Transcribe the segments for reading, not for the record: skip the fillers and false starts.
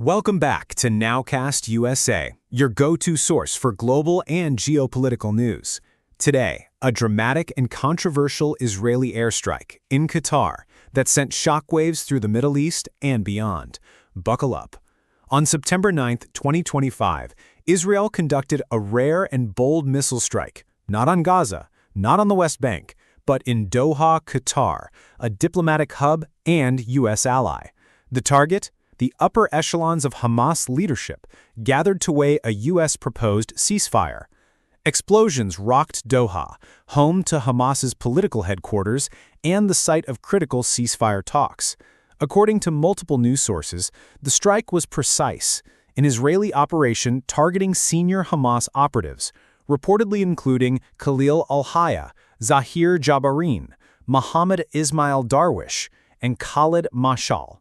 Welcome back to NowCast USA, your go-to source for global and geopolitical news. Today, a dramatic and controversial Israeli airstrike in Qatar that sent shockwaves through the Middle East and beyond. Buckle up. On September 9, 2025, Israel conducted a rare and bold missile strike, not on Gaza, not on the West Bank, but in Doha, Qatar, a diplomatic hub and U.S. ally. The target? The upper echelons of Hamas leadership gathered to weigh a U.S. proposed ceasefire. Explosions rocked Doha, home to Hamas's political headquarters and the site of critical ceasefire talks. According to multiple news sources, the strike was precise, an Israeli operation targeting senior Hamas operatives, reportedly including Khalil al-Hayya, Zahir Jabarin, Mohammed Ismail Darwish, and Khalid Mashal.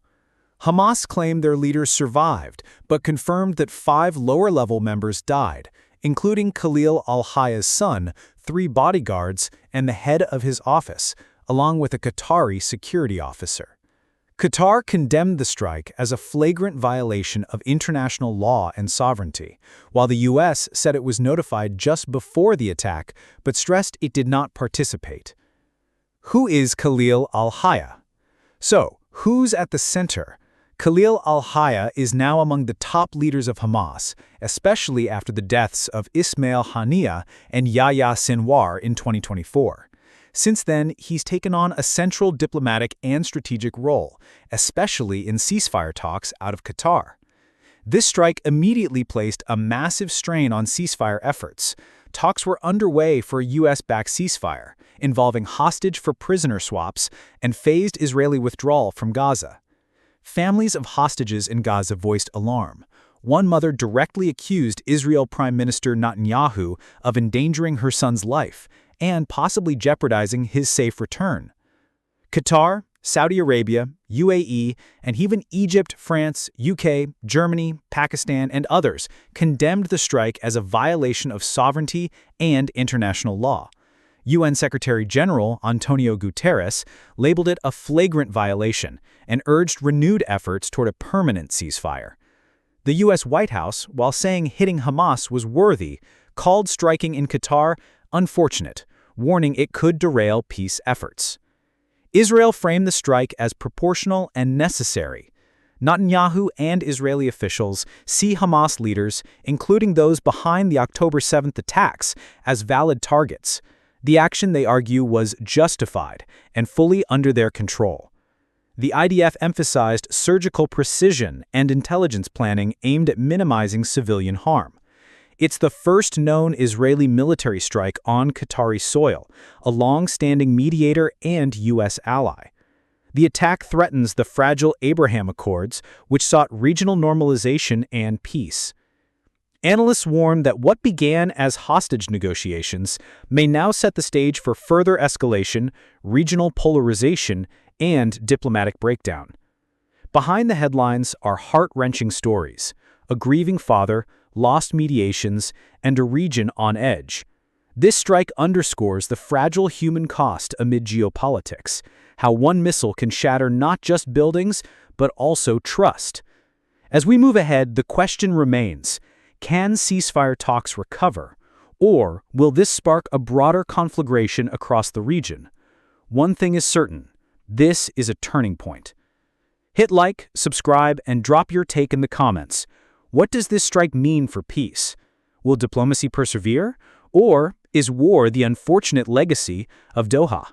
Hamas claimed their leaders survived, but confirmed that 5 lower-level members died, including Khalil al-Hayya's son, 3 bodyguards, and the head of his office, along with a Qatari security officer. Qatar condemned the strike as a flagrant violation of international law and sovereignty, while the U.S. said it was notified just before the attack but stressed it did not participate. Who is Khalil al-Hayya? So, who's at the center? Khalil al-Hayya is now among the top leaders of Hamas, especially after the deaths of Ismail Haniyeh and Yahya Sinwar in 2024. Since then, he's taken on a central diplomatic and strategic role, especially in ceasefire talks out of Qatar. This strike immediately placed a massive strain on ceasefire efforts. Talks were underway for a U.S.-backed ceasefire, involving hostage for prisoner swaps and phased Israeli withdrawal from Gaza. Families of hostages in Gaza voiced alarm. One mother directly accused Israel Prime Minister Netanyahu of endangering her son's life and possibly jeopardizing his safe return. Qatar, Saudi Arabia, UAE, and even Egypt, France, UK, Germany, Pakistan, and others condemned the strike as a violation of sovereignty and international law. UN Secretary-General Antonio Guterres labeled it a flagrant violation and urged renewed efforts toward a permanent ceasefire. The U.S. White House, while saying hitting Hamas was worthy, called striking in Qatar unfortunate, warning it could derail peace efforts. Israel framed the strike as proportional and necessary. Netanyahu and Israeli officials see Hamas leaders, including those behind the October 7th attacks, as valid targets. The action, they argue, was justified and fully under their control. The IDF emphasized surgical precision and intelligence planning aimed at minimizing civilian harm. It's the first known Israeli military strike on Qatari soil, a long-standing mediator and U.S. ally. The attack threatens the fragile Abraham Accords, which sought regional normalization and peace. Analysts warn that what began as hostage negotiations may now set the stage for further escalation, regional polarization, and diplomatic breakdown. Behind the headlines are heart-wrenching stories: a grieving father, lost mediations, and a region on edge. This strike underscores the fragile human cost amid geopolitics, how one missile can shatter not just buildings, but also trust. As we move ahead, the question remains: can ceasefire talks recover, or will this spark a broader conflagration across the region? One thing is certain: this is a turning point. Hit like, subscribe, and drop your take in the comments. What does this strike mean for peace? Will diplomacy persevere, or is war the unfortunate legacy of Doha?